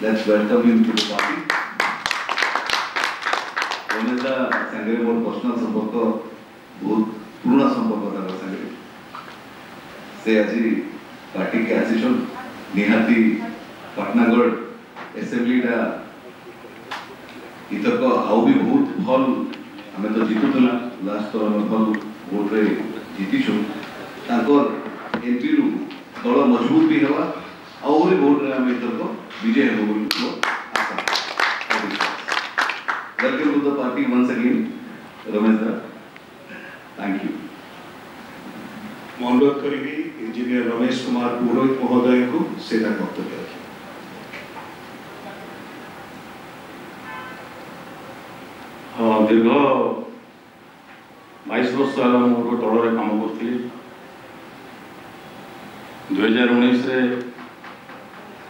Let's welcome him to the party. Ramesh दा संगे more personal संपर्क बहुत पुराना संपर्क तार संगे से आज पार्टी के आसीछन निहाती पाटनागढ़ असेंबली दा इतक आउ भी बहुत भल हमें तो जीतुला लास्ट तो हम भल वोट रे जीतिछु ताकर एमपी रु दल मजबूत भी हवा और वोट रे हम इतक विजय हो बोली आशा। Welcome to the party once again, Ramesh da. Thank you. मैं अनुरोध करी इंजीनियर रमेश कुमार पुरोहित महोदय को सेना वक्तव्य रखें। हाँ दीर्घ 22 वर्ष मोर दल में काम करी 2019 रे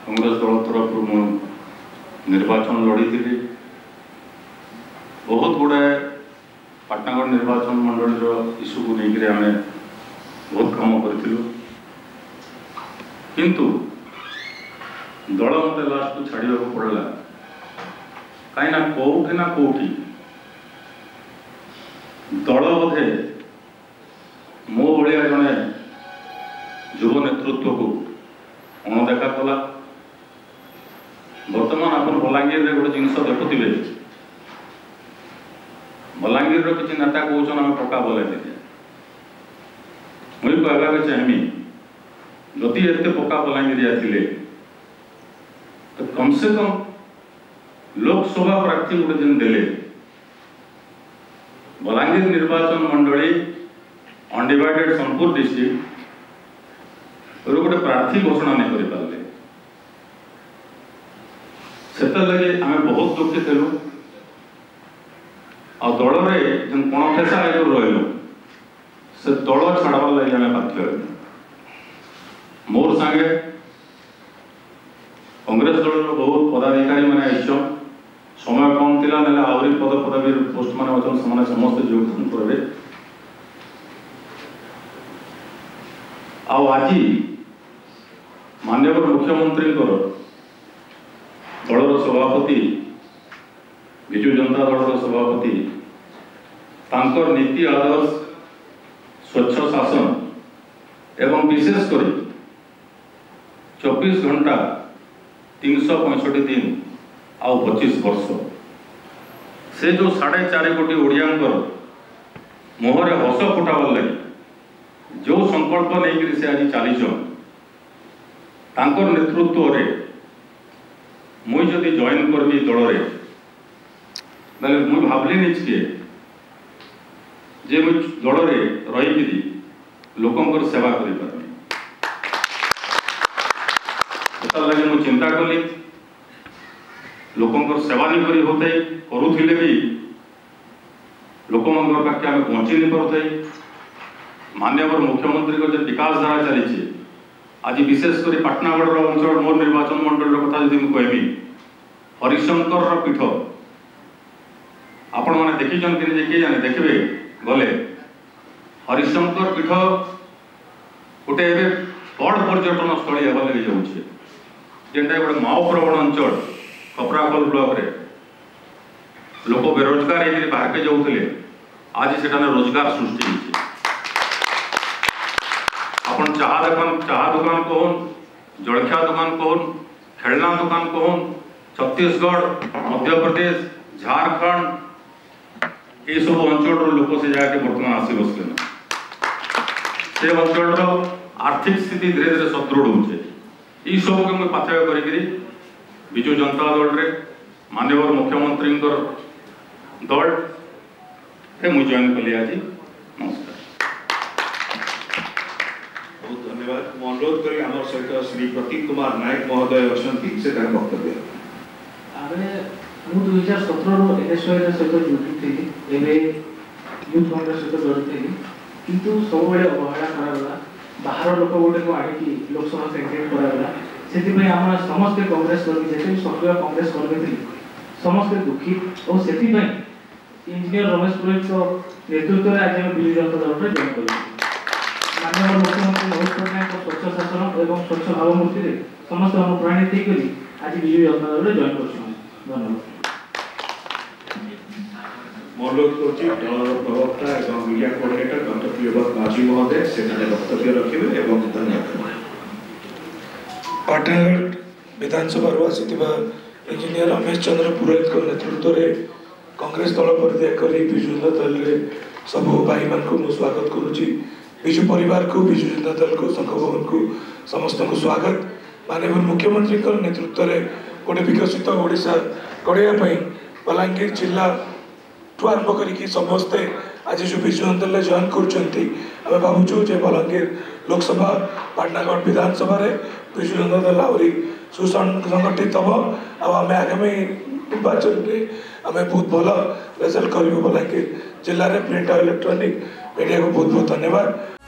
कांग्रेस दल तरफ निर्वाचन लड़ी बहुत गुड़ाए पाटनागढ़ निर्वाचन मंडल इश्यू को लेकर आम बहुत कम करूँ किंतु दल मत लास्ट को छाड़ा पड़ा कहीं कौटी ना कौटी दल बोधे मो भाया जड़े युव नेतृत्व को अणदेखा कला। बर्तमान आप बलांगीर में गोटे जिनस देखुवे बलांगीर किसी नेता कौन आम पक्का बलांगीर मुझे कहवाक चाहमी जदि एत पक्का बलांगीरिया थे तो कम से कम लोकसभा प्रार्थी गोटे दिन देले बलांगीर निर्वाचन मंडली अनडिवाइडेड सोनपुर डिस्ट्रिक्ट गोटे प्रार्थी घोषणा नहीं कर पारे से आम बहुत दुखी थे आ दल में कणफेसा आयोजन रही से दल छाड़बार लगे आम बाध्य मोर सांगे कांग्रेस दल बहुत पदाधिकारी मैंने आईछन समय कम थिला ना आहरी पद पदवी पोस्ट मान अच्छे समस्त योगदान करेंगे। आज माननीय मुख्यमंत्री दलर सभापति विजु जनता दल सभापति तांकर नीति आदर्श स्वच्छ शासन एवं विशेषकर 24 घंटा 365 दिन आ 25 वर्ष से जो 4.5 कोटी ओडियांकर मुहरे हस फुटावर लगे जो संकल्प नहीं से आज चलीछन तांकर नेतृत्व रे मुई जदि जॉइन करबी दल रे बेले मुई भाबली निचके जे मुई दल रे रही लोकंकर सेवा करि पारबी एता लगे मुई चिंता कली लोकंकर सेवा नहीं करी होते करूथिले भी लोकमंगर पाखे आम पहुँची नहीं पारे। माननीय मुख्यमंत्री को जो विकास धारा चली आज विशेषकर पाटनागढ़ अंचल मोर निर्वाचन मंडल कथा जी कहबी हरिशंकर पीठ आपण मैंने देखीन कि किए जाने देखिए गले हरिशंकर पीठ गोटे बड़ पर्यटन स्थली हेबा लगे जाऊे जेनटा गोटे माओ प्रवण अंचल कपराखोल ब्लॉक रे लोक बेरोजगार होकर बाहर के जाऊे आज से रोजगार सृष्टि अपन चाह दुकान कहन जलखिया दुकान कहन खेलना दुकान कहन छत्तीसगढ़ मध्य प्रदेश झारखंड ये सब अंचल लोक से जाके बर्तमान आसी बसले से अंचल आर्थिक स्थिति धीरे धीरे सदृढ़ होचे ये सब के मुझे पाथेय करी विजु जनता दल रे माननीय मुख्यमंत्री दल के मुझे जॉइन कली आज। नमस्कार बहुत धन्यवाद। मैं अनुरोध करी आम सहित श्री प्रतीक कुमार नायक महोदय अच्छा से वक्तव्य ମୁଁ 2017 ଏସ୍ୱାଇର ସହିତ ଯୋଡ଼ିଥିଲି ଏବେ ୟୁଥ୍ କଂଗ୍ରେସ ସହିତ ଜଡ଼ିଥିଲି କିନ୍ତୁ ସବୁବେଳେ ଅବହେଳା କରାଗଲା ବାହାର ଲୋକ ଗୋଟେକୁ ଆଣିକି ଲୋକସଭା କ୍ୟାଣ୍ଡିଡେଟ୍ କରାଗଲା ସେଥିପାଇଁ ଆମର ସମସ୍ତେ କଂଗ୍ରେସ କର୍ମୀ ଯେତେ ବି ସକ୍ରିୟ କଂଗ୍ରେସ କର୍ମୀ ଥିଲେ ସମସ୍ତେ ଦୁଃଖୀ ଓ ସେଥିପାଇଁ ଇଞ୍ଜିନିୟର ରମେଶ ପୁରୋହିତଙ୍କ ନେତୃତ୍ୱରେ ଆଜି ଆମେ ବିଜୁ ଜନତା ଦଳରେ ଜଏନ୍ କଲୁ। ମାନନୀୟ ମୁଖ୍ୟମନ୍ତ୍ରୀ ନବୀନ ପଟ୍ଟନାୟକଙ୍କ ସ୍ୱଚ୍ଛ ଶାସନ ଏବଂ ସ୍ୱଚ୍ଛ ଭାବମୂର୍ତ୍ତିରେ ସମସ୍ତେ ଅନୁପ୍ରାଣିତ ହେଇକରି आज विजु जनता दल जॉइन कर धन्यवाद। मैं अनुरोध कर प्रवक्ता और मीडिया कोऑर्डिनेटर डॉक्टर प्रियव्रत माझी महोदय से वक्तव्य रखिए एवं धन्यवाद। पाटनागढ़ विधानसभा आसीथिबा इंजीनियर रमेश चंद्र पुरोहित को नेतृत्व में कांग्रेस दल परित्याग कर विजु जनता दल में सब भाई मान को स्वागत करुच्ची। विजु परिवार को विजु जनता दल को संघ भवन को समस्त को स्वागत। माननीय मुख्यमंत्री नेतृत्व में गोटे विकसित ओडिशा गढ़ाई बलांगीर जिला आरंभ करके समस्ते आज जो विजु जनता दल जॉइन कर भावुँ जे बलांगीर लोकसभा पाटनागढ़ विधानसभा विजु जनता दल आहरी सुसंगठित हम आम आगामी निर्वाचन में आम बहुत भल रेजल्ट करूँ। बलांगीर जिले में प्रिंट और इलेक्ट्रोनिक मीडिया को बहुत बहुत धन्यवाद।